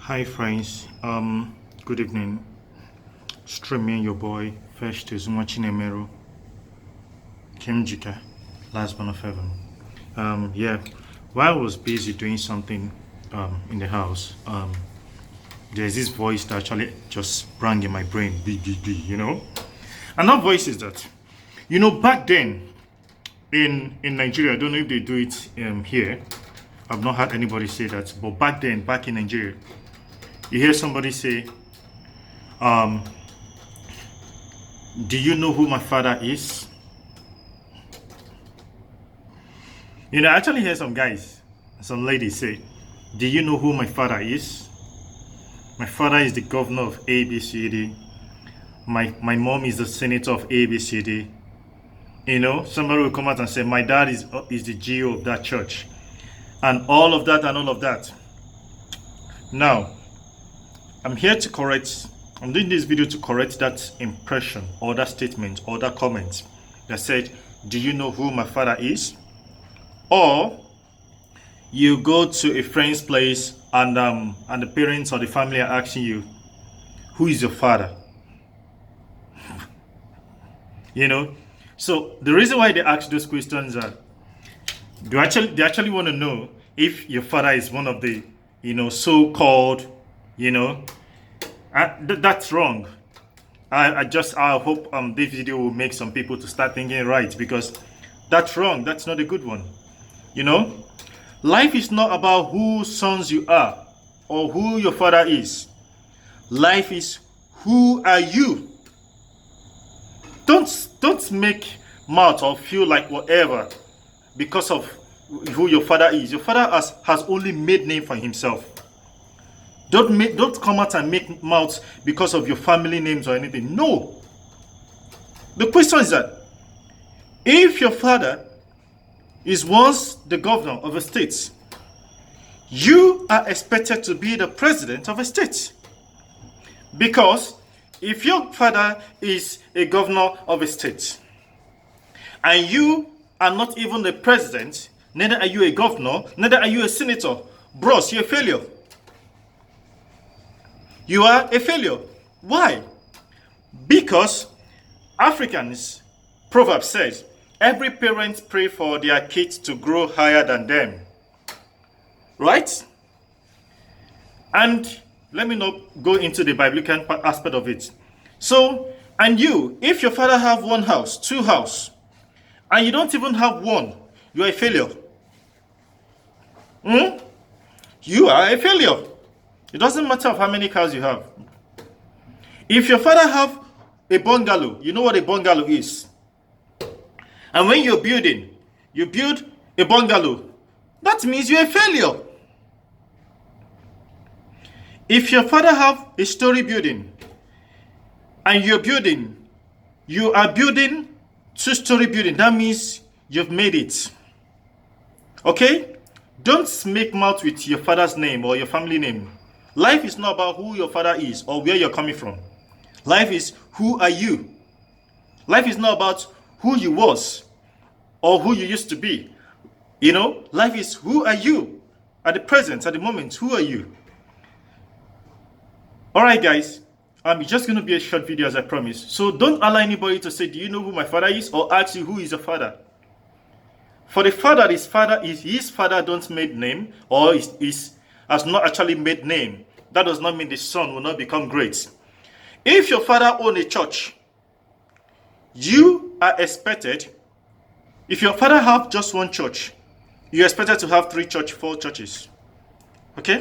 Hi friends, good evening. Streaming your boy first is Chinemero Kim Jika, last born of heaven. Yeah, while I was busy doing something in the house, there's this voice that actually just rang in my brain, B. And that voice is that, back then in Nigeria, I don't know if they do it here. I've not had anybody say that, but back then, back in Nigeria, you hear somebody say, do you know who my father is? I actually hear some guys, some ladies say, do you know who my father is? My father is the governor of ABCD. My mom is the senator of ABCD. Somebody will come out and say, my dad is the GO of that church. And all of that and all of that. Now, I'm doing this video to correct that impression or that statement or that comment that said, do you know who my father is? Or you go to a friend's place and the parents or the family are asking you, who is your father? So the reason why they ask those questions are, they actually want to know if your father is one of the, so-called, that's wrong. I hope this video will make some people to start thinking right, because that's wrong. That's not a good one. Life is not about whose sons you are or who your father is. Life is, who are you? Don't make mouth or feel like whatever because of who your father is. Your father has only made name for himself. Don't come out and make mouths because of your family names or anything. No. The question is that if your father is once the governor of a state, you are expected to be the president of a state. Because if your father is a governor of a state and you are not even the president, neither are you a governor, neither are you a senator, bros, you're a failure. You are a failure. Why? Because Africans proverb says, every parent pray for their kids to grow higher than them. Right? And let me not go into the biblical aspect of it. So, and you, if your father have one house, two house, and you don't even have one, you are a failure. You are a failure. It doesn't matter how many cars you have. If your father have a bungalow, you know what a bungalow is. And when you're building, you build a bungalow, that means you're a failure. If your father have a story building, and you are building two-story building, that means you've made it. Okay? Don't make mouth with your father's name or your family name. Life is not about who your father is or where you're coming from. Life is, who are you? Life is not about who you was or who you used to be. Life is, who are you? At the present, at the moment, who are you? Alright guys, it's just going to be a short video as I promised. So don't allow anybody to say, do you know who my father is? Or ask you, who is your father? For the father, his father don't made name or has not actually made name. That does not mean the son will not become great. If your father own a church, you are expected, if your father have just one church, you're expected to have 3 church, 4 churches. Okay?